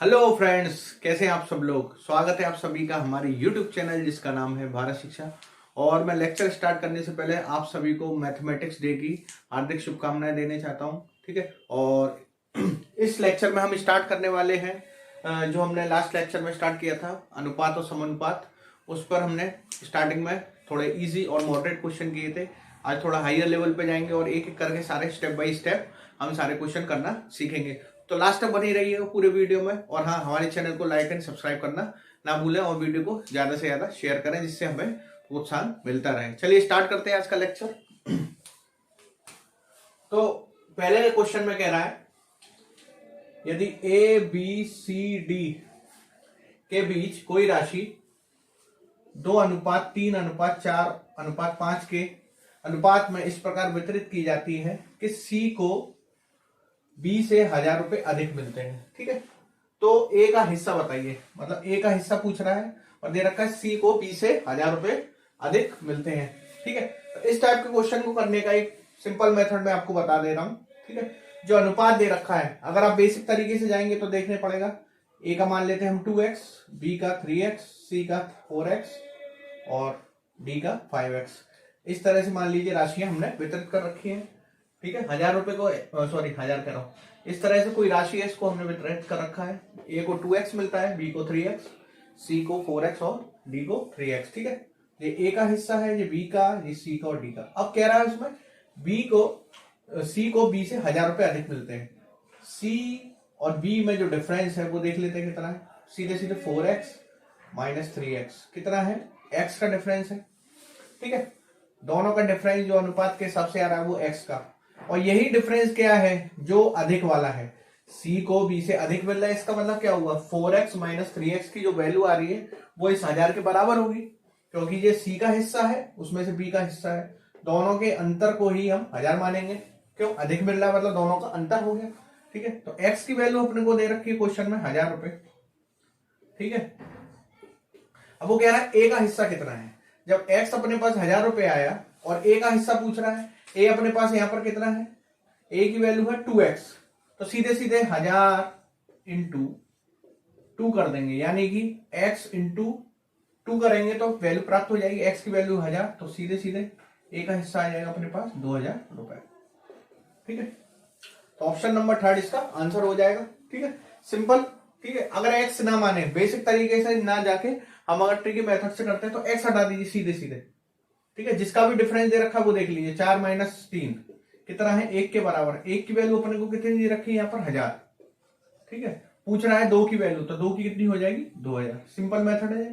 Hello friends, कैसे हैं आप सब लोग। स्वागत है आप सभी का हमारे YouTube चैनल जिसका नाम है भारत शिक्षा। और मैं लेक्चर स्टार्ट करने से पहले आप सभी को मैथमेटिक्स डे की हार्दिक शुभकामनाएं देने चाहता हूं। ठीक है। और इस लेक्चर में हम स्टार्ट करने वाले हैं जो हमने लास्ट लेक्चर में स्टार्ट किया था, अनुपात और समानुपात। उस पर हमने स्टार्टिंग में थोड़े इजी और मॉडरेट क्वेश्चन किए थे। आज थोड़ा हायर लेवल पे जाएंगे और एक एक करके सारे स्टेप बाय स्टेप हम सारे क्वेश्चन करना सीखेंगे। तो लास्ट तक बनी रहिएगा पूरे वीडियो में। और हाँ, हमारे चैनल को लाइक एंड सब्सक्राइब करना ना भूलें और वीडियो को ज्यादा से ज्यादा शेयर करें जिससे हमें प्रोत्साहन मिलता रहे। चलिए स्टार्ट करते हैं आज का लेक्चर। तो पहले क्वेश्चन में कह रहा है, यदि ए बी सी डी के बीच कोई राशि 2:3:4:5 के अनुपात में इस प्रकार वितरित की जाती है कि सी को बी से 1000 रुपए अधिक मिलते हैं। ठीक है। तो ए का हिस्सा बताइए, मतलब ए का हिस्सा पूछ रहा है और दे रखा है सी को बी से 1000 रुपए अधिक मिलते हैं। ठीक है। तो इस टाइप के क्वेश्चन को करने का एक सिंपल मेथड मैं आपको बता दे रहा हूं। ठीक है। जो अनुपात दे रखा है, अगर आप बेसिक तरीके से जाएंगे तो देखने पड़ेगा। ए का मान लेते हैं हम 2x, बी का 3x, सी का 4x और डी का 5x। इस तरह से मान लीजिए राशियां हमने वितरित कर रखी है। ठीक है। 1000 रुपए को, सॉरी 1000 कह रहा हूं, इस तरह से कोई राशि है, इसको हमने वितरित कर रखा है। ए को 2x मिलता है, बी को 3x, सी को 4x और डी को 3x। ठीक है। ये ए का हिस्सा है, ये बी का, ये सी का और डी का। अब कह रहा है उसमें सी को बी से 1000 रुपए अधिक मिलते हैं। सी और बी में जो डिफरेंस है वो देख लेते हैं कितना है। सीधे सीधे 4x माइनस 3x कितना है, x का डिफरेंस है। ठीक है। दोनों का डिफरेंस जो अनुपात के हिसाब से आ रहा है वो x का, और यही डिफरेंस क्या है जो अधिक वाला है। c को b से अधिक मिल रहा है, इसका मतलब क्या हुआ, 4x माइनस 3x की जो वैल्यू आ रही है वो इस 1000 के बराबर होगी, क्योंकि ये c का हिस्सा है, उसमें से b का हिस्सा है। दोनों के अंतर को ही हम 1000 मानेंगे। क्यों, अधिक मिल रहा है मतलब दोनों का अंतर हो गया। ठीक है। तो x की वैल्यू अपने को दे रखी है क्वेश्चन में 1000 रुपए। ठीक है। अब वो कह रहा है a का हिस्सा कितना है। जब x अपने पास 1000 रुपए आया और a का हिस्सा पूछ रहा है, a अपने पास यहां पर कितना है, a की वैल्यू है 2x, तो सीधे सीधे 1000 इंटू 2 कर देंगे, यानी कि x इंटू 2 करेंगे तो वैल्यू प्राप्त हो जाएगी। x की वैल्यू 1000, तो सीधे सीधे a का हिस्सा आ जाएगा अपने पास 2000 रुपए। ठीक है। तो ऑप्शन नंबर 3 इसका आंसर हो जाएगा। ठीक है, सिंपल। ठीक है। अगर x ना माने, बेसिक तरीके से ना जाके हम अगर ट्रिकी मेथड से करते हैं तो x हटा दीजिए सीधे सीधे। ठीक है। जिसका भी डिफरेंस दे रखा है वो देख लीजिए, 4 माइनस 3 कितना है, 1 के बराबर। 1 की वैल्यू अपने को कितनी दे रखी है यहाँ पर, 1000। ठीक है। पूछ रहा है 2 की वैल्यू, तो 2 की कितनी हो जाएगी, 2000। सिंपल मेथड है।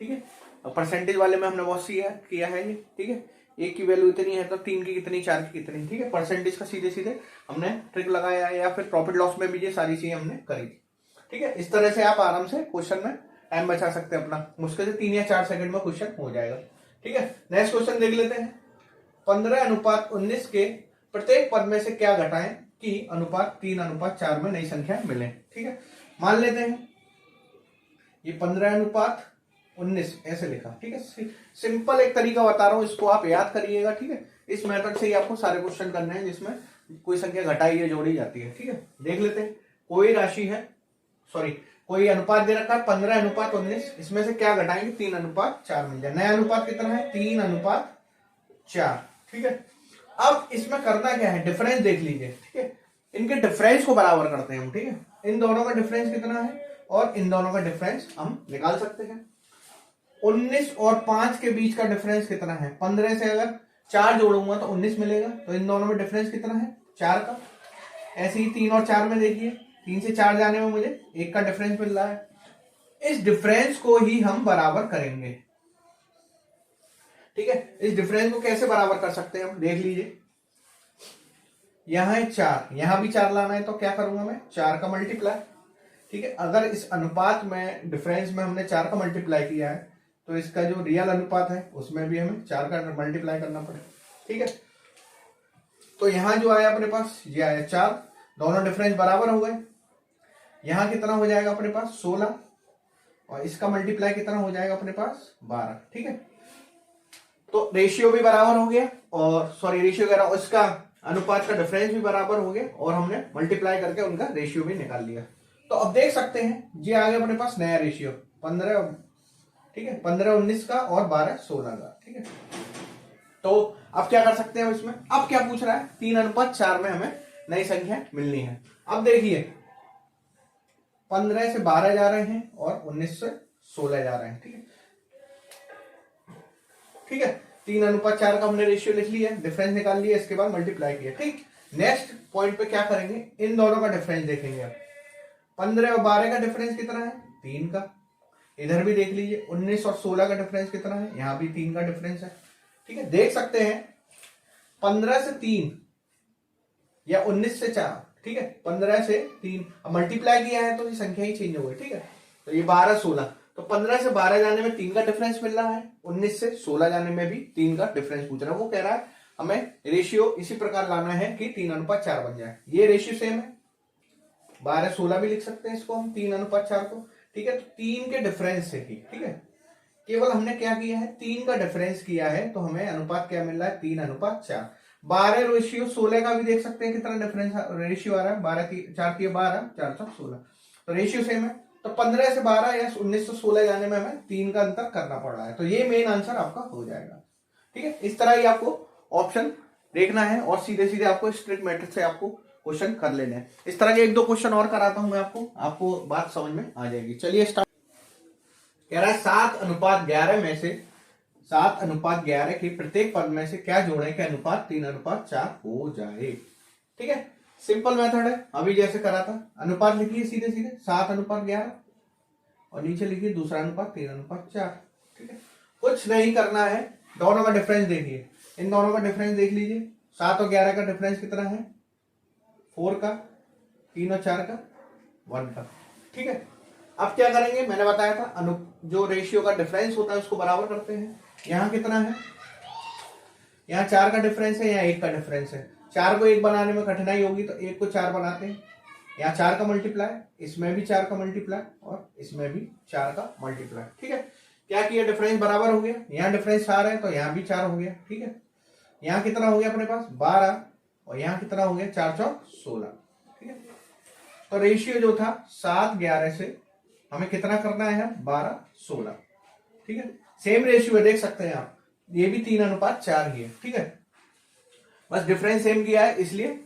ठीक है। परसेंटेज वाले में हमने बहुत किया है ये। ठीक है। 1 की वैल्यू इतनी है तो 3 की कितनी, 4 की कितनी। ठीक है। परसेंटेज का सीधे सीधे हमने ट्रिक लगाया है, या फिर प्रॉफिट लॉस में भी ये सारी चीजें हमने करी थी। ठीक है। इस तरह से आप आराम से क्वेश्चन में टाइम बचा सकते हैं अपना। मुश्किल से 3 या 4 सेकंड में क्वेश्चन हो जाएगा। ठीक है। नेक्स्ट क्वेश्चन देख लेते हैं। 15:19 के प्रत्येक पद में से क्या घटाएं कि अनुपात 3:4 में नई संख्या मिले। ठीक है। मान लेते हैं ये 15:19 ऐसे लिखा। ठीक है। सिंपल एक तरीका बता रहा हूं, इसको आप याद करिएगा। ठीक है। इस मेथड से ही आपको सारे क्वेश्चन करने हैं जिसमें कोई संख्या घटाई या जोड़ी जाती है। ठीक है। देख लेते हैं। कोई राशि है, कोई अनुपात दे रखा है 15:19, इसमें से क्या घटाएंगे, 3:4 मिल जाए। नया अनुपात कितना है, 3:4। ठीक है। अब इसमें करना क्या है, डिफरेंस देख लीजिए। ठीक है। इनके डिफरेंस को बराबर करते हैं हम। ठीक है। इन दोनों का डिफरेंस कितना है और इन दोनों का डिफरेंस हम निकाल सकते हैं। 19 और 5 के बीच का डिफरेंस कितना है, 15 से अगर 4 जोड़ूंगा तो 19 मिलेगा, तो इन दोनों में डिफरेंस कितना है, 4 का। ऐसे ही 3 और 4 में देखिए, 3 से 4 जाने में मुझे 1 का डिफरेंस मिल रहा है। इस डिफरेंस को ही हम बराबर करेंगे। ठीक है। इस डिफरेंस को कैसे बराबर कर सकते हैं हम, देख लीजिए। यहां है 4, यहां भी 4 लाना है, तो क्या करूंगा मैं, 4 का मल्टीप्लाई। ठीक है। अगर इस अनुपात में डिफरेंस में हमने 4 का मल्टीप्लाई किया है तो इसका जो रियल अनुपात है उसमें भी हमें 4 का मल्टीप्लाई करना पड़ेगा। ठीक है। तो यहां जो आया अपने पास, ये आया 4, दोनों डिफरेंस बराबर हो गए। यहां कितना हो जाएगा अपने पास, 16, और इसका मल्टीप्लाई कितना हो जाएगा अपने पास, 12। ठीक है। तो रेशियो भी बराबर हो गया, और रेशियो कह रहा हूं, इसका अनुपात का डिफरेंस भी बराबर हो गया, और हमने मल्टीप्लाई करके उनका रेशियो भी निकाल लिया। तो अब देख सकते हैं ये आ गया अपने पास नया रेशियो 15, ठीक है, 15-19 का और 12-16 का, ठीक है। तो अब क्या कर सकते हैं इसमें, अब क्या पूछ रहा है, 3:4 में हमें नई संख्या मिलनी है। अब देखिए 15 से 12 जा रहे हैं और 19 से 16 जा रहे हैं, ठीक है, ठीक है। 3:4 का हमने रेशियो लिख लिया, डिफरेंस निकाल लिया, इसके बाद मल्टीप्लाई किया, ठीक। नेक्स्ट पॉइंट पे क्या करेंगे, इन दोनों का डिफरेंस देखेंगे। अब 15 और 12 का डिफरेंस कितना है, 3 का। इधर भी देख लीजिए 19 और 16 का डिफरेंस कितना है, यहां भी 3 का डिफरेंस है, ठीक है। देख सकते हैं 15 से 3 या 19 से 4, ठीक है, 15 से 3 अब मल्टीप्लाई किया है तो ये संख्या ही चेंज हो गई, ठीक है। तो ये 12-16, तो 15 से 12 जाने में 3 का डिफरेंस मिल रहा है, 19 से 16 जाने में भी 3 का डिफरेंस पूछ रहा है। वो कह रहा है हमें रेशियो इसी प्रकार लाना है कि 3:4 बन जाए। ये रेशियो सेम है, 12-16 भी लिख सकते हैं इसको हम 3:4 को, ठीक है। तो 3 के डिफरेंस से ही, ठीक है, केवल हमने क्या किया है, 3 का डिफरेंस किया है, तो हमें अनुपात क्या मिल रहा है, 3:4। 12 रेशियो 16 का भी देख सकते हैं कितना डिफरेंस रेशियो आ रहा है, 4 4 तो रेशियो सेम है। तो 15 से 12 या 19 से 16 जाने में हमें 3 का अंतर करना पड़ रहा है, तो ये मेन आंसर आपका हो जाएगा, ठीक है। इस तरह ही आपको ऑप्शन देखना है और सीधे सीधे आपको स्ट्रिक्ट मेथड से आपको क्वेश्चन कर लेने हैं। इस तरह के 1-2 क्वेश्चन और कराता हूं मैं आपको बात समझ में आ जाएगी। चलिए स्टार्ट। कह रहा है 7:11 में से 7:11 के प्रत्येक पद में से क्या जोड़ें कि अनुपात 3:4 हो जाए, ठीक है। सिंपल मेथड है, अभी जैसे करा था। अनुपात लिखिए सीधे सीधे 7:11 और नीचे लिखिए दूसरा अनुपात 3:4, ठीक है। कुछ नहीं करना है, दोनों का डिफरेंस देखिए, इन दोनों का डिफरेंस देख लीजिए। 7 और 11 का डिफरेंस कितना है, 4 का, 3 और 4 का 1 का, ठीक है। अब क्या करेंगे, मैंने बताया था जो रेशियो का डिफरेंस होता है उसको बराबर करते हैं। यहां कितना है, यहाँ 4 का डिफरेंस है, यहाँ 1 का डिफरेंस है। 4 को 1 बनाने में कठिनाई होगी तो 1 को 4 बनाते हैं। यहाँ 4 का मल्टीप्लाई, इसमें भी 4 का मल्टीप्लाई और इसमें भी 4 का मल्टीप्लाई, ठीक है। क्या किया, डिफरेंस बराबर हो गया। यहाँ डिफरेंस 4 है तो यहाँ भी 4 हो गया, ठीक है। यहाँ कितना हो गया अपने पास 12 और यहाँ कितना हो गया 4-4-16, ठीक है। तो रेशियो जो था 7:11 से हमें कितना करना है, 12-16, ठीक है। सेम रेशियो है, देख सकते हैं आप, ये भी 3:4 ही है, ठीक है। बस डिफरेंस सेम किया है इसलिए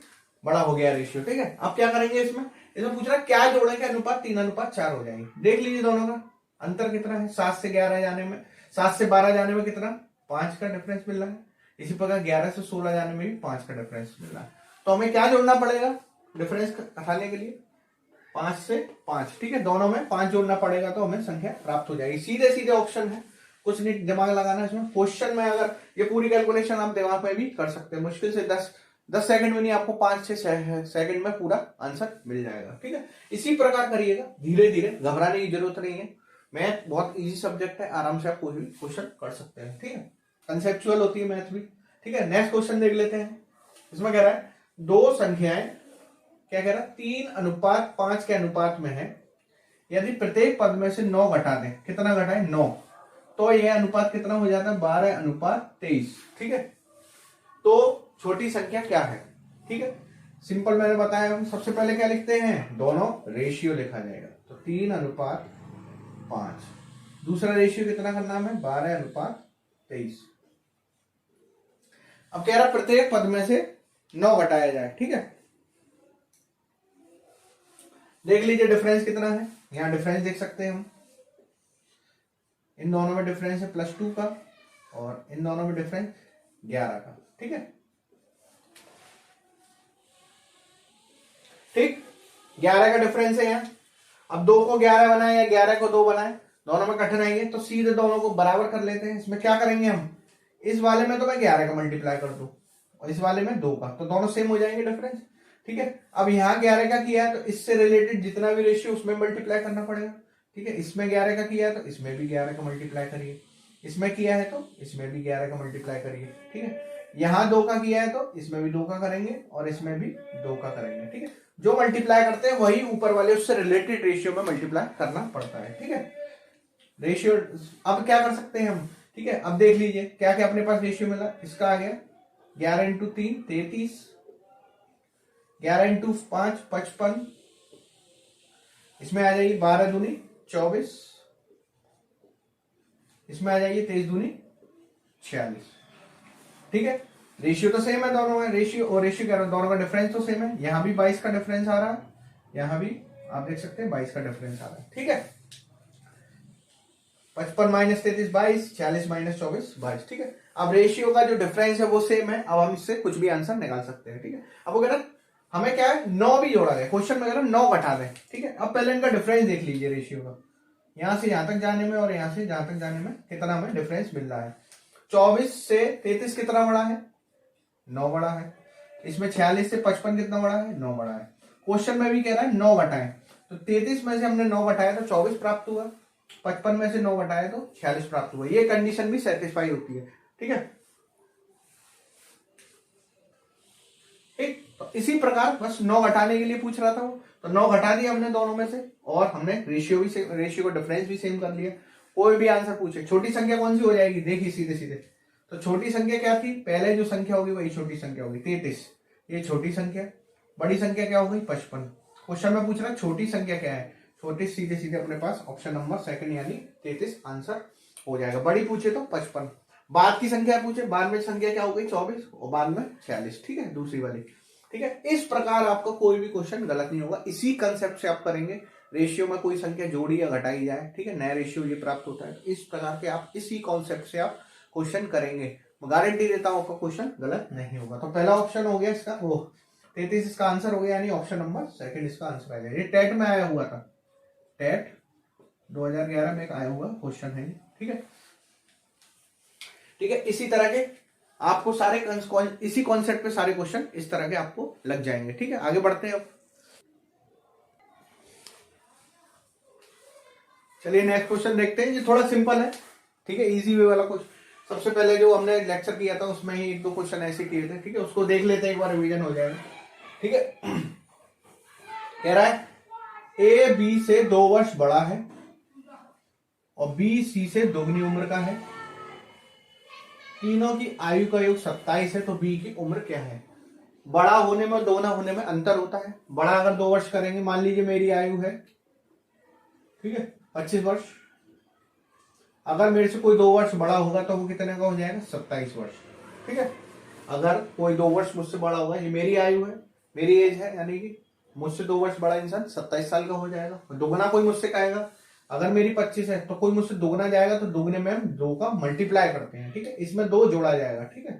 बड़ा हो गया रेशियो, ठीक है। अब क्या करेंगे, इसमें पूछ रहा है क्या जोड़ेंगे अनुपात 3:4 हो जाएंगे। देख लीजिए दोनों का अंतर कितना है, 7 से 11 जाने में, 7 से 12 जाने में कितना 5 का डिफरेंस मिल रहा है। इसी प्रकार 11 से 16 जाने में भी 5 का डिफरेंस मिल रहा है। तो हमें क्या जोड़ना पड़ेगा डिफरेंस हटाने के लिए, 5 से 5, ठीक है। दोनों में 5 जोड़ना पड़ेगा तो हमें संख्या प्राप्त हो जाएगी। सीधे सीधे ऑप्शन है, कुछ नहीं दिमाग लगाना है इसमें। क्वेश्चन में अगर ये पूरी कैलकुलेशन आप दिमाग में भी कर सकते हैं, मुश्किल से 10 सेकंड में नहीं, आपको 5-6 सेकंड में पूरा आंसर मिल जाएगा, ठीक है। इसी प्रकार करिएगा धीरे धीरे, घबराने की जरूरत नहीं है। मैथ बहुत इजी सब्जेक्ट है, आराम से आप कोई भी क्वेश्चन कर सकते हैं, ठीक है। कंसेप्चुअल होती है मैथ भी, ठीक है। नेक्स्ट क्वेश्चन देख लेते हैं। इसमें कह रहा है दो संख्याएं, क्या कह रहा है, 3:5 के अनुपात में है, यदि प्रत्येक पद में से 9 घटा दें, कितना घटाएं 9, तो यह अनुपात कितना हो जाता है 12:23, ठीक है। तो छोटी संख्या क्या है, ठीक है। सिंपल मैंने बताया, हम सबसे पहले क्या लिखते हैं, दोनों रेशियो लिखा जाएगा। तो 3:5, दूसरा रेशियो कितना करना है 12:23। अब कह रहा प्रत्येक पद में से 9 घटाया जाए, ठीक है। देख लीजिए डिफरेंस कितना है, यहां डिफरेंस देख सकते हैं हम, इन दोनों में डिफरेंस है +2 का और इन दोनों में डिफरेंस 11 का, ठीक है। ठीक, 11 का डिफरेंस है यहाँ। अब 2 को 11 बनाए या 11 को 2 बनाए, दोनों में कठिनाई है, तो सीधे दोनों को बराबर कर लेते हैं। इसमें क्या करेंगे हम, इस वाले में तो मैं 11 का मल्टीप्लाई कर दूं और इस वाले में 2 का, तो दोनों सेम हो जाएंगे डिफरेंस, ठीक है। अब यहाँ 11 का किया है तो इससे रिलेटेड जितना भी रेशियो उसमें मल्टीप्लाई करना पड़ेगा, ठीक है। इसमें 11 का किया है तो इसमें भी 11 का मल्टीप्लाई करिए, इसमें किया है तो इसमें भी 11 का मल्टीप्लाई करिए, ठीक है। यहाँ 2 का किया है तो इसमें भी 2 का करेंगे और इसमें भी 2 का करेंगे, ठीक है। जो मल्टीप्लाई करते हैं वही ऊपर वाले उससे रिलेटेड रेशियो में मल्टीप्लाई करना पड़ता है, ठीक है। रेशियो अब क्या कर सकते हैं हम, ठीक है। अब देख लीजिए क्या क्या अपने पास रेशियो मिला, इसका आ गया 11 × 3 33, 11 × 5 55, इसमें आ जाएगी 12 दूनी 24, इसमें आ जाएगी 23 दूनी 46। ठीक है, रेशियो तो सेम है दोनों में, रेशियो और रेशियो कह रहा हूं दोनों का डिफरेंस तो सेम है। यहां भी 22 का डिफरेंस आ रहा है, यहां भी आप देख सकते हैं 22 का डिफरेंस आ रहा है। ठीक है, 55 माइनस 33 22, 46 माइनस 24 22। ठीक है, अब रेशियो का जो डिफरेंस है वो सेम है, अब हम इससे कुछ भी आंसर निकाल सकते हैं। ठीक है, अब अगर हमें क्या है 9 भी जोड़ा गया, क्वेश्चन में अगर 9 घटा दें। ठीक है, अब पहले इनका डिफरेंस देख लीजिए रेशियो का, यहां से यहां तक जाने में और यहां से जहां तक जाने में कितना हमें डिफरेंस मिल रहा है। 24 से 33 कितना बड़ा है, 9 बड़ा है। इसमें 46 से 55 कितना बड़ा है, 9 बड़ा है। क्वेश्चन में भी कह रहा है 9 घटाएं, तो 33 में से हमने 9 घटाया तो 24 प्राप्त हुआ, 55 में से 9 घटाया तो 46 प्राप्त हुआ। ये कंडीशन भी सेटिस्फाई होती है। ठीक है, ठीक, तो इसी प्रकार बस 9 घटाने के लिए पूछ रहा था वो, तो 9 घटा दिया हमने दोनों में से, और हमने रेशियो को डिफरेंस भी सेम कर लिया। कोई भी आंसर पूछे, छोटी संख्या कौन सी हो जाएगी, देखिए सीधे सीधे, तो छोटी संख्या क्या थी, पहले जो संख्या होगी वही छोटी संख्या होगी 33, ये छोटी संख्या, बड़ी संख्या क्या हो गई 55। क्वेश्चन में पूछ रहा है छोटी संख्या क्या है, छोटी, सीधे सीधे अपने पास ऑप्शन नंबर सेकंड यानी 33 आंसर हो जाएगा। बड़ी पूछे तो 55, बाद की संख्या पूछे, बाद में संख्या क्या हो गई 24 और बाद में 46। ठीक है, दूसरी वाली। ठीक है, इस प्रकार आपका कोई भी क्वेश्चन गलत नहीं होगा, इसी कंसेप्ट से आप करेंगे। रेशियो में कोई संख्या जोड़ी या घटाई जाए, ठीक है, नया रेशियो ये प्राप्त होता है, तो इस प्रकार के आप इसी कॉन्सेप्ट से आप क्वेश्चन करेंगे, गारंटी देता हूं आपका क्वेश्चन गलत नहीं होगा। तो पहला ऑप्शन हो गया इसका, वो 33 इसका आंसर हो गया, यानी ऑप्शन नंबर सेकंड इसका आंसर आ जाएगा। ये टेट में आया हुआ था, टेट 2011 में एक आया हुआ क्वेश्चन है। ठीक है, ठीक है, इसी तरह के आपको सारे इसी कॉन्सेप्ट पे सारे क्वेश्चन इस तरह के आपको लग जाएंगे। ठीक है, आगे बढ़ते हैं अब। चलिए नेक्स्ट क्वेश्चन देखते हैं, ये थोड़ा सिंपल है। ठीक है, इजी वे वाला क्वेश्चन। सबसे पहले जो हमने लेक्चर किया था उसमें ही 1-2 क्वेश्चन ऐसे किए थे। ठीक है, उसको देख लेते हैं, एक बार रिवीजन हो जाएगा। ठीक है, कह रहा है ए बी से 2 वर्ष बड़ा है और बी सी से दोगुनी उम्र का है, तीनों की आयु का योग 27 है, तो बी की उम्र क्या है। बड़ा होने में दोगुना होने में अंतर होता है। बड़ा अगर 2 वर्ष करेंगे, मान लीजिए मेरी आयु है, ठीक है, 25 वर्ष, अगर मेरे से कोई 2 वर्ष बड़ा होगा तो वो कितने का हो जाएगा 27 वर्ष। ठीक है, अगर कोई 2 वर्ष मुझसे बड़ा होगा, ये मेरी आयु है, मेरी एज है, यानी कि मुझसे 2 वर्ष बड़ा इंसान 27 साल का हो जाएगा। दुगना कोई मुझसे कहेगा, अगर मेरी 25 है तो कोई मुझसे दुगना जाएगा, तो दुगने में हम 2 का मल्टीप्लाई करते हैं। ठीक है, इसमें 2 जोड़ा जाएगा। ठीक है,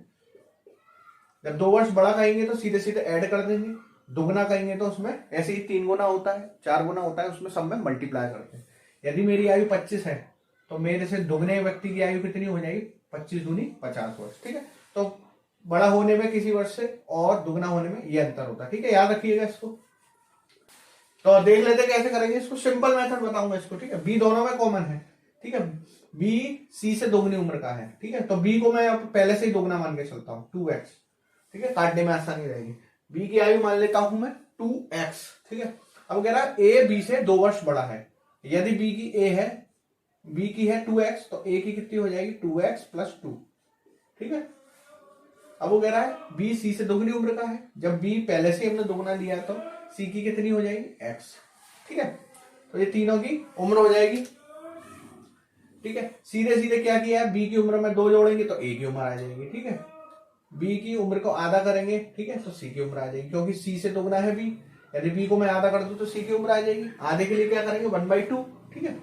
जब 2 वर्ष बड़ा कहेंगे तो सीधे सीधे ऐड कर देंगे, दुगना कहेंगे तो उसमें ऐसे ही 3 गुना होता है, 4 गुना होता है, उसमें सब में मल्टीप्लाई करते हैं। यदि मेरी आयु 25 है तो मेरे से दुगने व्यक्ति की आयु कितनी हो जाएगी, 25 दूनी 50 वर्ष। ठीक है, तो बड़ा होने में किसी वर्ष से और दुगना होने में ये अंतर होता है। ठीक है, याद रखिएगा इसको। तो देख लेते कैसे करेंगे इसको, सिंपल मेथड बताऊंगा इसको। ठीक है, बी दोनों में कॉमन है। ठीक है, बी सी से दोगुनी उम्र का है। ठीक है, तो बी को मैं पहले से ही दोगुना मान के चलता हूं 2x। ठीक है, काटने में आसानी रहेगी। बी की आयु मान लेता हूं मैं 2x। ठीक है, अब कह रहा है ए बी से 2 वर्ष बड़ा है। यदि बी की ए है, बी की है 2x, तो ए की कितनी हो जाएगी 2x प्लस 2। ठीक है, अब वो कह रहा है बी सी से दोगुनी उम्र का है। जब बी पहले से हमने दोगुना लिया तो सी की कितनी हो जाएगी x। ठीक है, तो ये तीनों की उम्र हो जाएगी। ठीक है, सीधे सीधे क्या किया है, बी की उम्र में 2 जोड़ेंगे तो ए की उम्र आ जाएगी। ठीक है, बी की उम्र को आधा करेंगे, ठीक है, तो सी की उम्र आ जाएगी, क्योंकि सी से दोगुना है बी। यदि बी को मैं आधा कर दूं तो सी की उम्र आ जाएगी। आधे के लिए क्या करेंगे 1/2। ठीक है,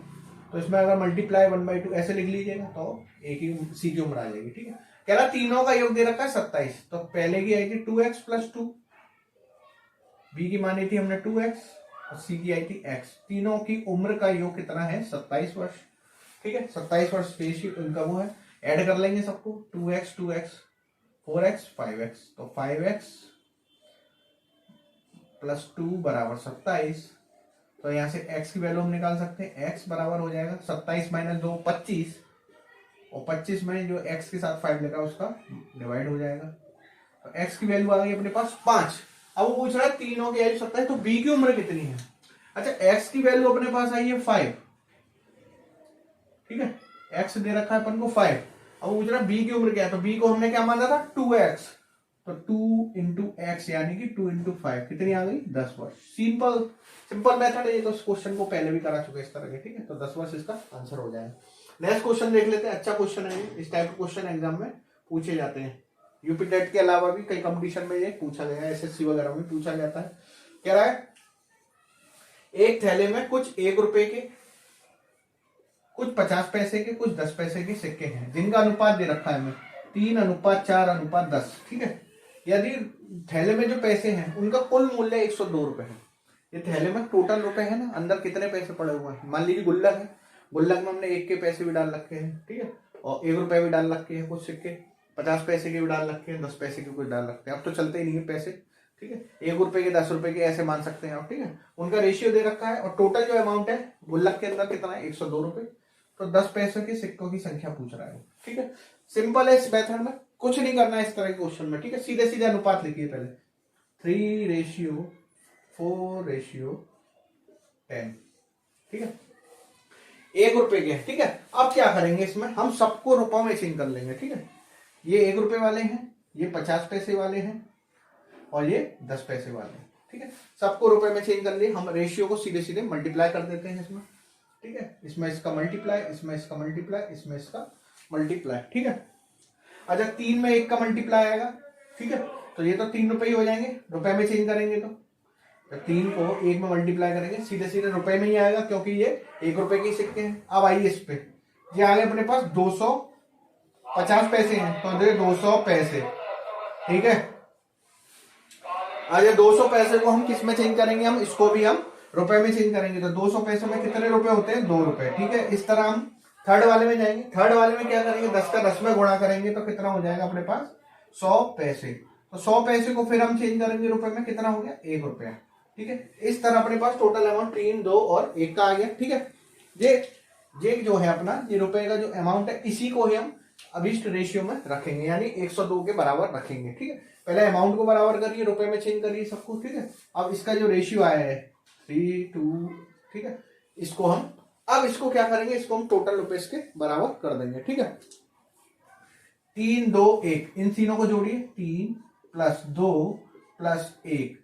तो इसमें अगर मल्टीप्लाई 1/2 ऐसे लिख लीजिएगा तो ए की सी की उम्र आ जाएगी। ठीक है, कह रहा तीनों का योग दे रखा है 27, तो पहले की आई थी 2x प्लस 2, बी की मानी थी हमने 2x और सी की आई थी x। तीनों की उम्र का योग कितना है 27 वर्ष। ठीक है, 27 वर्ष इनका वो है, ऐड कर लेंगे सबको, 2x 2x 4x 5x, तो 5x प्लस 2 बराबर 27। तो यहां से x की वैल्यू हम निकाल सकते हैं, x बराबर हो जाएगा 27 माइनस 2 25, और 25 में जो x के साथ 5 लगा उसका डिवाइड हो जाएगा, तो x की वैल्यू आ गई अपने पास 5। अब वो पूछ रहा है तीनों की वैल्यू 27, तो b की उम्र कितनी है। अच्छा, x की वैल्यू अपने पास आई है 5। ठीक है, x दे रखा है अपन को 5। अब पूछ रहा है b की उम्र क्या है, तो b को हमने क्या माना था 2x, तो 2 इंटू एक्स यानी कि 2 इंटू 5 कितनी आ गई 10 वर्ष। सिंपल मेथड है ये, तो इस क्वेश्चन को पहले भी करा चुके इस तरह के, ठीक है। तो 10 वर्ष इसका आंसर हो जाएगा। नेक्स्ट क्वेश्चन देख लेते हैं, अच्छा क्वेश्चन है, इस टाइप के क्वेश्चन एग्जाम में पूछे जाते हैं। यूपी टेट के अलावा भी कई कंपटीशन में ये पूछा गया है, एसएससी वगैरह में पूछा जाता है। कह रहा है एक थैले में कुछ 1 रुपए के, कुछ 50 पैसे के, कुछ 10 पैसे के सिक्के हैं, जिनका अनुपात दे रखा है हमें 3:4:10, ठीक है। यदि थैले में जो पैसे हैं उनका कुल मूल्य 102 रुपए है। ये थैले में टोटल रुपए है ना, अंदर कितने पैसे पड़े हुए हैं, मान लीजिए गुल्लक है, गुल्लक में हमने 1 के पैसे भी डाल रखे हैं, ठीक है, और 1 रुपए भी डाल रखे हैं, कुछ सिक्के 50 पैसे के भी डाल रखे हैं, 10 पैसे के कुछ डाल रखे हैं। अब तो चलते ही नहीं है पैसे, ठीक है, 1 रुपए के 10 रुपए के ऐसे मान सकते हैं आप, ठीक है। उनका रेशियो दे रखा है और टोटल जो अमाउंट है गुल्लक के अंदर कितना है 102 रुपए। तो 10 पैसे के सिक्कों की संख्या पूछ रहा है, ठीक है। सिंपल है, इस मेथड में कुछ नहीं करना है इस तरह के क्वेश्चन में, ठीक है। सीधे सीधे अनुपात लिखिए पहले 3:4:10, ठीक है, 1 रुपए के, ठीक है। अब क्या करेंगे इसमें, हम सबको रुपयों में चेंज कर लेंगे, ठीक है। ये 1 रुपए वाले हैं, ये 50 पैसे वाले हैं और ये 10 पैसे वाले हैं, ठीक है। सबको रुपए में चेंज कर लिए, हम रेशियो को सीधे सीधे मल्टीप्लाई कर देते हैं इसमें, ठीक है। इसमें इसका मल्टीप्लाई, इसमें इसका मल्टीप्लाई, इसमें इसका मल्टीप्लाई, ठीक है। अच्छा 3 में 1 का मल्टीप्लाई आएगा, ठीक है, तो ये तो 3 रुपए ही हो जाएंगे, रुपए में चेंज करेंगे तो 3 को 1 में मल्टीप्लाई करेंगे सीधे सीधे रुपए में ही आएगा, क्योंकि ये 1 रुपए के सिक्के हैं। अब आइए इस पे, ये आगे अपने पास 250 पैसे हैं, तो दे 200 पैसे, ठीक है। आज 200 पैसे को हम किस में चेंज करेंगे, हम इसको भी हम रुपए में चेंज करेंगे। तो 200 पैसे में कितने रुपए होते हैं 2 रुपए, ठीक है। इस तरह हम थर्ड वाले में जाएंगे, थर्ड वाले में क्या करेंगे 10 का 10 में गुणा करेंगे तो कितना हो जाएगा अपने पास 100 पैसे। तो 100 पैसे को फिर हम चेंज करेंगे रुपए में, कितना हो गया 1 रुपया, ठीक है। इस तरह अपने पास टोटल अमाउंट 3, 2 और 1 का आ गया, ठीक है। ये जो है अपना ये रुपए का जो अमाउंट है इसी को ही हम अभिष्ट रेशियो में रखेंगे, यानी 102 के बराबर रखेंगे, ठीक है। पहले अमाउंट को बराबर करिए, रुपए में चेंज करिए सब कुछ, ठीक है। अब इसका जो रेशियो आया है 3:2, ठीक है, इसको हम अब इसको क्या करेंगे, इसको हम टोटल रुपए के बराबर कर देंगे, ठीक है। 3, 2, 1 इन तीनों को जोड़िए, 3 + 2 + 1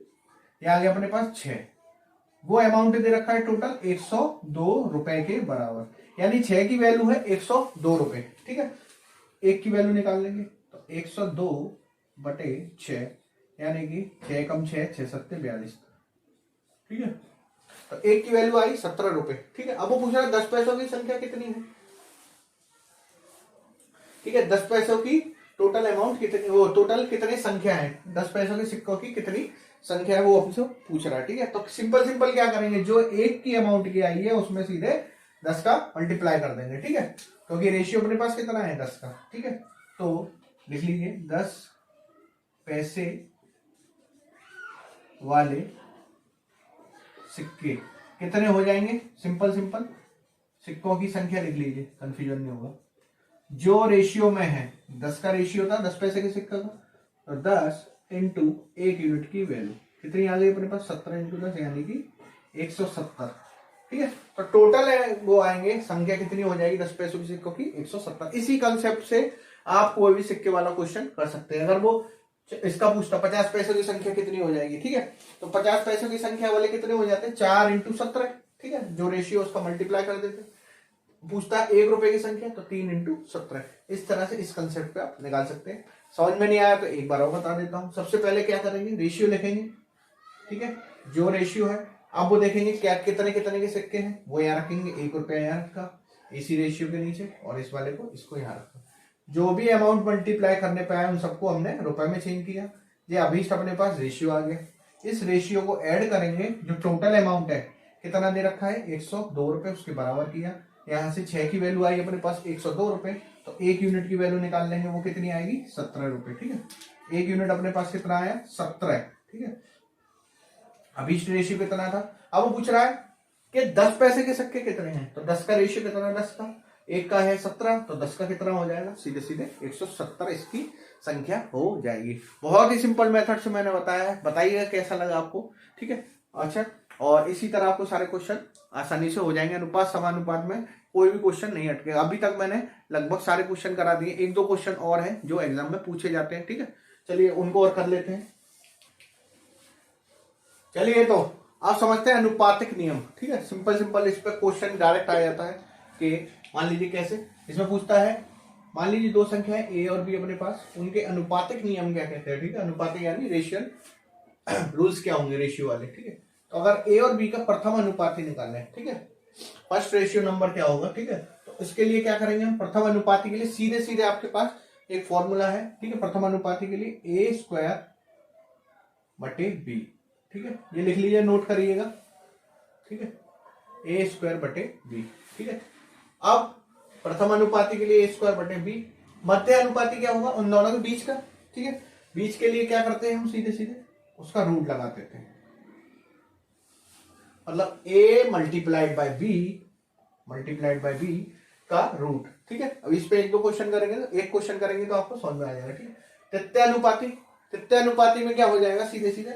ये आ गया अपने पास 6। वो अमाउंट दे रखा है टोटल 102 रुपए के बराबर, यानी 6 की वैल्यू है 102 रुपए, ठीक है। 1 की वैल्यू निकाल लेंगे तो 102/6 यानी कि 6 कम 6 6 7 42, ठीक है। तो 1 की वैल्यू आई 17 रुपए, ठीक है। अब वो पूछ रहा है 10 पैसों की संख्या कितनी है, ठीक है। 10 पैसों की टोटल अमाउंट कितनी, वो टोटल कितनी संख्या है, 10 पैसों के सिक्कों की कितनी संख्या है वो हमसे पूछ रहा है, ठीक है। तो सिंपल क्या करेंगे, जो 1 की अमाउंट की आई है उसमें सीधे 10 का मल्टीप्लाई कर देंगे, ठीक है, क्योंकि रेशियो अपने पास कितना है 10 का, ठीक है। तो लिख लीजिए 10 पैसे वाले सिक्के कितने हो जाएंगे, सिंपल सिक्कों की संख्या लिख लीजिए, कंफ्यूजन नहीं होगा। जो रेशियो में है 10 का रेशियो था 10 पैसे के सिक्का का, तो 10 इंटू 1 यूनिट की वैल्यू कितनी आ गई अपने पास 17 इंटू 10 यानी कि 170, ठीक है। तो टोटल है वो आएंगे संख्या कितनी हो जाएगी 10 पैसों के सिक्कों की 170। इसी कंसेप्ट से आप कोई भी सिक्के वाला क्वेश्चन कर सकते हैं। अगर वो इसका पूछता 50 पैसों की संख्या कितनी हो जाएगी, ठीक है, तो 50 पैसों की संख्या वाले कितने हो जाते हैं 4 इंटू 17, ठीक है, जो रेशियो उसका मल्टीप्लाई कर देते। पूछता है 1 रुपए की संख्या तो 3 इंटू 17। इस तरह से इस कंसेप्ट पे आप निकाल सकते हैं। समझ में नहीं आया तो एक बार और बता देता हूं। सबसे पहले क्या करेंगे, रेशियो लिखेंगे, ठीक है, जो रेशियो है। अब वो देखेंगे क्या कितने के सिक्के हैं, वो यहाँ रखेंगे, 1 रुपया यहाँ रखा इसी रेशियो के नीचे, और इस वाले को इसको यहाँ रखा। जो भी अमाउंट मल्टीप्लाई करने पे आया उन सबको हमने रुपए में चेंज किया। ये अभीष्ट अपने पास रेशियो आ गया। इस रेशियो को ऐड करेंगे, जो टोटल अमाउंट है कितना दे रखा है 102 रुपए, उसके बराबर किया। यहाँ से 6 की वैल्यू आई अपने पास 102 रुपए, तो 1 यूनिट की वैल्यू निकाल लेंगे, वो कितनी आएगी 17 रुपए, ठीक है। 1 यूनिट अपने पास कितना आया 17, ठीक है। अभीष्ट रेशियो कितना था। अब वो पूछ रहा है कि 10 पैसे के सिक्के कितने हैं, तो 10 का रेशियो कितना है 10 का, 1 का है 17, तो 10 का कितना हो जाएगा सीधे सीधे 170 इसकी संख्या हो जाएगी। बहुत ही सिंपल मेथड से मैंने बताया है, बताइएगा कैसा लगा आपको, ठीक है। अच्छा, और इसी तरह आपको सारे क्वेश्चन आसानी से हो जाएंगे। अनुपात समानुपात में कोई भी क्वेश्चन नहीं अटकेगा। अभी तक मैंने लगभग सारे क्वेश्चन करा दिए, 1-2 क्वेश्चन और हैं जो एग्जाम में पूछे जाते हैं, ठीक है। चलिए उनको और कर लेते हैं। चलिए तो आप समझते हैं अनुपातिक नियम, ठीक है। सिंपल सिंपल इस पर क्वेश्चन डायरेक्ट आ जाता है कि मान लीजिए कैसे इसमें पूछता है, मान लीजिए दो संख्या है ए और बी अपने पास, उनके अनुपातिक नियम क्या कहते हैं, ठीक है। अनुपातिक यानी रेशियल रूल्स क्या होंगे, रेशियो वाले, ठीक है। तो अगर ए और बी का प्रथम अनुपाती निकालना है, ठीक है, फर्स्ट रेशियो नंबर क्या होगा, ठीक है। तो इसके लिए क्या करेंगे हम, प्रथम अनुपाती के लिए सीधे सीधे आपके पास एक फॉर्मूला है, ठीक है। प्रथम अनुपाती के लिए ए स्क्वायर बटे बी, ठीक है, ये लिख लीजिए, नोट करिएगा, ठीक है, ए स्क्वायर बटे बी, ठीक है। अब प्रथम अनुपाती के लिए ए स्क्वायर बटे बी, मध्य अनुपाती क्या होगा, उन दोनों के बीच का, ठीक है। बीच के लिए क्या करते हैं हम, सीधे सीधे उसका रूट लगा देते हैं, मतलब a मल्टीप्लाइड बाय बी का रूट, ठीक है। अब इस पे एक दो क्वेश्चन करेंगे, तो एक क्वेश्चन करेंगे तो आपको समझ में आ जाएगा, ठीक है। तृतीय अनुपाती में क्या हो जाएगा, सीधे सीधे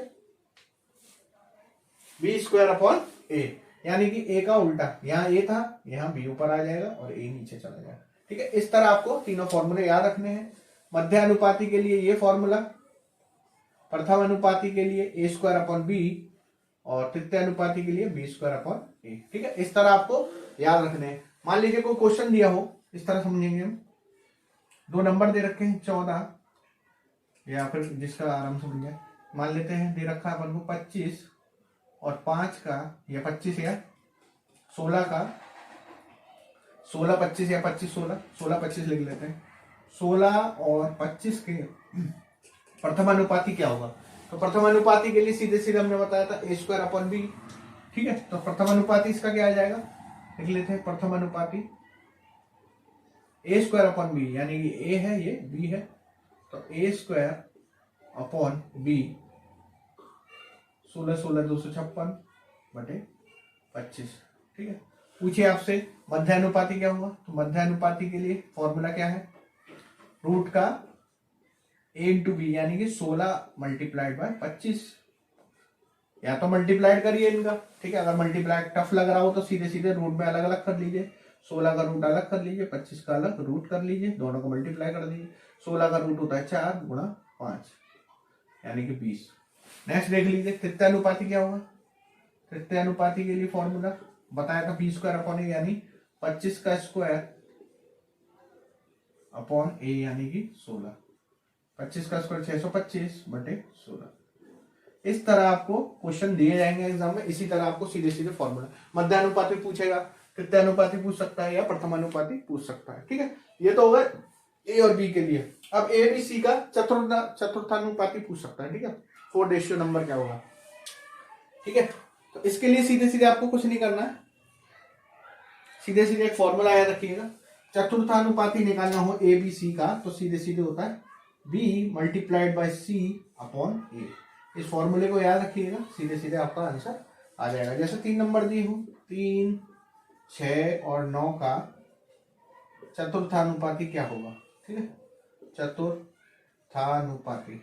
बी स्क्वायर अपॉन ए, यानी कि ए का उल्टा, यहाँ ए था, यहाँ बी ऊपर आ जाएगा और ए नीचे चला जाएगा, ठीक है। इस तरह आपको तीनों फॉर्मूले याद रखने हैं। मध्य अनुपाती के लिए ये फॉर्मूला, प्रथम अनुपाती के लिए ए स्क्वायर अपॉन बी, और तृतीय अनुपाती के लिए बी स्क्वायर अपॉन ए, ठीक है। इस तरह आपको याद रखने हैं। मान लीजिए कोई क्वेश्चन दिया हो, इस तरह समझेंगे हम, दो नंबर दे रखे हैं 14, या फिर जिसका आराम से मिल जाए, मान लेते हैं दे रखा है अपन को 25 और 5 का, या 25 या 16 का, 16 25 या 25 16, 16 25 लिख लेते हैं। 16 और 25 के प्रथम अनुपाती क्या होगा, तो प्रथम अनुपाती के लिए सीधे सीधे हमने बताया था ए स्क्वायर अपॉन बी, ठीक है। तो प्रथम अनुपाती इसका क्या आ जाएगा, लिख लेते हैं, प्रथम अनुपाती ए स्क्वायर अपॉन बी, यानी कि ए है ये बी है, तो ए स्क्वायर अपॉन बी 16 16 256 बटे 25, ठीक है। पूछिए आपसे मध्य अनुपाती क्या होगा, तो मध्य अनुपाती के लिए फॉर्मूला क्या है, रूट का a इंटू बी, यानी कि 16 मल्टीप्लाइड बाय 25, या तो मल्टीप्लाइड करिए इनका, ठीक है। अगर मल्टीप्लाइड टफ लग रहा हो तो सीधे सीधे रूट में अलग अलग कर लीजिए, 16 का रूट अलग कर लीजिए, 25 का अलग रूट कर लीजिए, दोनों को मल्टीप्लाई कर दीजिए। 16 का रूट होता है 4 गुणा 5, यानी कि 20। नेक्स्ट देख लीजिए तृतीय अनुपाती क्या होगा, तृतीय अनुपाती के लिए फॉर्मूला बताया था बी स्क्वायर अपॉन ए, यानी 25 का स्क्वायर अपॉन ए, यानी कि 16, 25 का स्क्वायर 625 बटे 16। इस तरह आपको क्वेश्चन दिए जाएंगे एग्जाम में, इसी तरह आपको सीधे सीधे फॉर्मूला, मध्य अनुपाती पूछेगा, तृतीय अनुपाती पूछ सकता है, या प्रथम अनुपाती पूछ सकता है, ठीक है। ये तो होगा ए और बी के लिए। अब ए बी सी का चतुर्थानुपाती पूछ सकता है, ठीक है, 4 रेशियो नंबर क्या होगा, ठीक है। तो इसके लिए सीधे सीधे आपको कुछ नहीं करना है, सीधे सीधे एक फॉर्मूला याद रखिएगा। चतुर्थानुपाती निकालना हो ए बी सी का, तो सीधे सीधे होता है B multiplied by C upon A. इस फॉर्मूले को याद रखिएगा, सीधे सीधे आपका आंसर आ जाएगा। जैसे 3 नंबर दी हूं, 3 6 और 9 का चतुर्थानुपाती क्या होगा, ठीक है, चतुर्थानुपाती,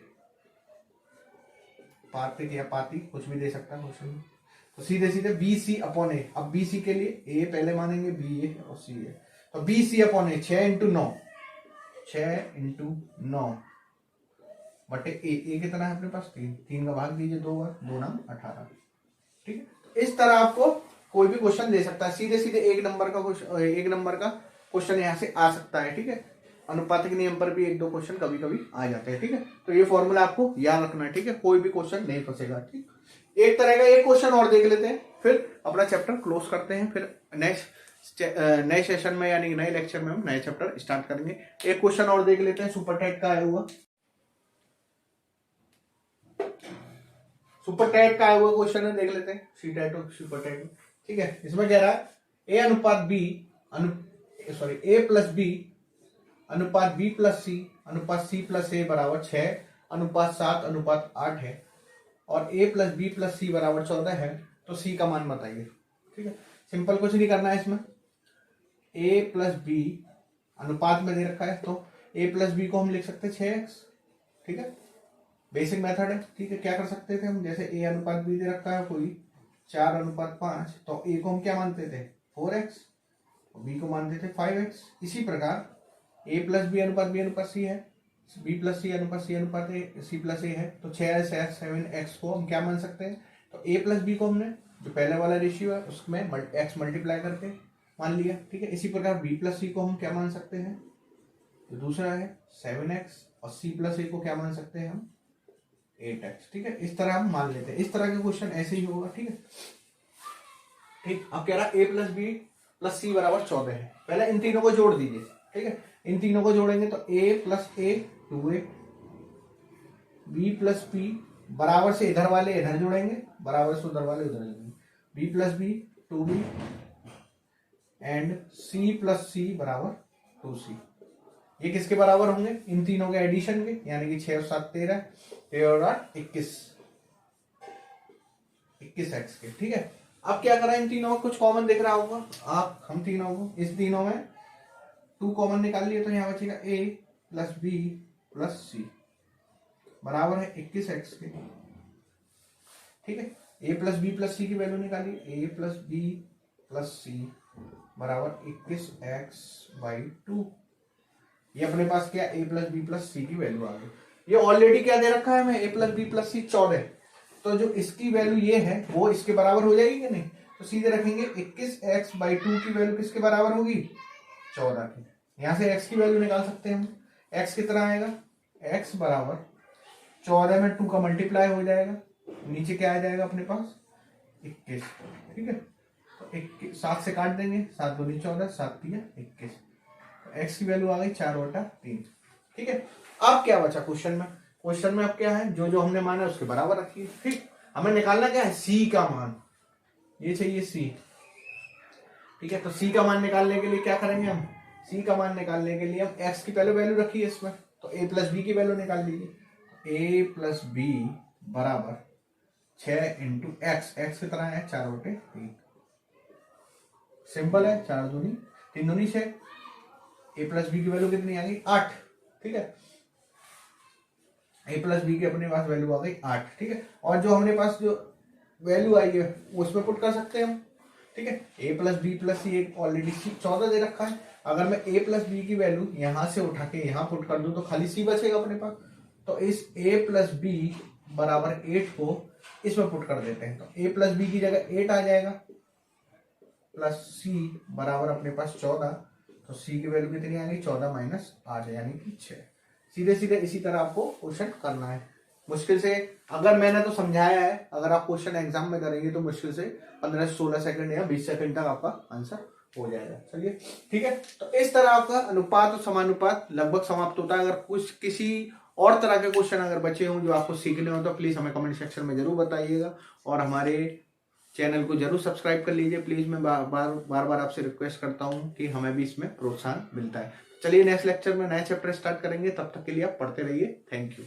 पातिक या पाती कुछ भी दे सकता है क्वेश्चन, तो सीधे सीधे बी सी अपॉन ए। अब बी सी के लिए ए पहले मानेंगे, बी ए और सी ए, तो बी सी अपॉन ए 6 इंटू 9, 6 इंटू 9 बटे ए कितना है अपने पास 3, 3 का भाग दीजिए 2 बार, 2 नाम 18, ठीक है। तो इस तरह आपको कोई भी क्वेश्चन दे सकता है, सीधे सीधे एक नंबर का क्वेश्चन यहाँ से आ सकता है, ठीक है। अनुपातिक नियम पर भी एक दो क्वेश्चन कभी कभी आ जाते हैं, ठीक है। तो ये फॉर्मूला आपको याद रखना है, ठीक है, कोई भी क्वेश्चन नहीं फंसेगा, ठीक। एक तरह का एक क्वेश्चन और देख लेते हैं, फिर अपना चैप्टर क्लोज करते हैं, फिर नए सेशन में यानी नए लेक्चर में हम नए चैप्टर स्टार्ट करेंगे। एक क्वेश्चन और देख लेते हैं, सुपर टैट का आया हुआ, सुपर टैट का आया हुआ क्वेश्चन है, देख लेते हैं, सी टैट और सुपर टैट, ठीक है। इसमें कह रहा है ए अनुपात बी ए प्लस बी अनुपात बी प्लस सी अनुपात सी प्लस ए बराबर 6 अनुपात 7 अनुपात 8 है, और ए प्लस बी प्लस सी बराबर 14 है, तो सी का मान बताइए, ठीक है। सिंपल कुछ नहीं करना है इसमें, ए प्लस बी अनुपात में दे रखा है, तो ए प्लस बी को हम लिख सकते हैं 6x, ठीक है, बेसिक मेथड है, ठीक है। क्या कर सकते थे हम, जैसे ए अनुपात बी दे रखा है कोई 4 अनुपात 5, तो ए को हम क्या मानते थे 4x, बी को मानते थे 5x। इसी प्रकार ए प्लस बी अनुपात सी है बी प्लस सी अनुपात सी अनुपात सी प्लस ए है, तो 6x 7x को हम क्या मान सकते हैं, तो ए प्लस बी को हमने जो पहले वाला रेशियो है उसमें x मल्टीप्लाई करके मान लिया, ठीक है। इसी प्रकार बी प्लस सी को हम क्या मान सकते हैं, जो दूसरा है 7x, और सी प्लस ए को क्या मान सकते हैं हम 8x, ठीक है। इस तरह हम मान लेते हैं, इस तरह का क्वेश्चन ऐसे ही होगा, ठीक है। ठीक, अब कह रहा ए प्लस बी प्लस सी बराबर 14 है। पहले इन तीनों को जोड़ दीजिए, ठीक है। इन तीनों को जोड़ेंगे तो a plus a 2a, b plus b बराबर से इधर वाले इधर जोड़ेंगे, बराबर से उधर वाले उधर जोड़ेंगे, B plus B 2b and C plus C बराबर 2c। ये किसके बराबर होंगे, इन तीनों के एडिशन के, यानी कि 6 और 7 13, 13 और 8 21x के, ठीक है। अब क्या करें, इन तीनों में कुछ कॉमन दिख रहा होगा आप, हम तीनों को इस तीनों में 2 कॉमन निकाल लिए, तो यहाँ बचेगा a plus B plus C बराबर है 21x के, ठीक है। a प्लस बी प्लस सी की वैल्यू निकालिए, a plus B plus C बराबर 21x/2। ये अपने पास क्या, a प्लस बी प्लस सी की वैल्यू आ गई। ये ऑलरेडी क्या दे रखा है हमें, a प्लस बी प्लस सी 14, तो जो इसकी वैल्यू ये है वो इसके बराबर हो जाएगी कि नहीं, तो सीधे रखेंगे 21x/2 की वैल्यू किसके बराबर होगी, 14 की। यहां से x की वैल्यू निकाल सकते हैं हम, x कितना आएगा, x बराबर 14 में 2 का मल्टीप्लाई हो जाएगा, नीचे क्या आ जाएगा अपने पास 21, ठीक है। तो 7 से काट देंगे, 7 दूनी 14, 7 3 21, तो x की वैल्यू आ गई 4/3, ठीक है। अब क्या बचा क्वेश्चन में, क्वेश्चन में अब क्या है, जो जो हमने माना उसके बराबर रखिए, ठीक। हमें निकालना क्या है, c का मान, ये चाहिए c, ठीक है। तो c का मान निकालने के लिए क्या करेंगे हम, c का मान निकालने के लिए हम x की पहले वैल्यू रखिए इसमें, तो a प्लस बी की वैल्यू निकाल लीजिए, a प्लस बी बराबर 6 इंटू एक्स, एक्स कितना है 4/3, सिंपल है, 4 दूनी 3 दूनी 6, a प्लस बी की वैल्यू कितनी आ गई 8, ठीक है। a प्लस बी की अपने पास वैल्यू आ गई 8, ठीक है। और जो हमारे पास जो वैल्यू आई है उसमें पुट कर सकते हैं हम, ठीक है। a प्लस बी प्लस सी एक ऑलरेडी 14 दे रखा है, अगर मैं a प्लस बी की वैल्यू यहां से उठा के यहां पुट कर दूं तो खाली c बचेगा अपने पास, तो इस a प्लस बी बराबर 8 को इसमें पुट कर देते हैं, तो a प्लस बी की जगह 8 आ जाएगा, प्लस c बराबर अपने पास 14, तो c की वैल्यू कितनी आ गई 14 माइनस 8 यानी कि 6। सीधे सीधे इसी तरह आपको क्वेश्चन करना है, मुश्किल से, अगर मैंने तो समझाया है, अगर आप क्वेश्चन एग्जाम में करेंगे तो मुश्किल से 15 से 16 सेकंड या 20 सेकंड तक आपका आंसर हो जाएगा। चलिए ठीक है, तो इस तरह आपका अनुपात और समानुपात लगभग समाप्त होता है। अगर कुछ किसी और तरह के क्वेश्चन अगर बचे हों जो आपको सीखने हो तो प्लीज हमें कमेंट सेक्शन में जरूर बताइएगा, और हमारे चैनल को जरूर सब्सक्राइब कर लीजिए प्लीज। मैं बार बार आपसे रिक्वेस्ट करता हूं कि हमें भी इसमें प्रोत्साहन मिलता है। चलिए नेक्स्ट लेक्चर में नया चैप्टर स्टार्ट करेंगे, तब तक के लिए आप पढ़ते रहिए। Thank you.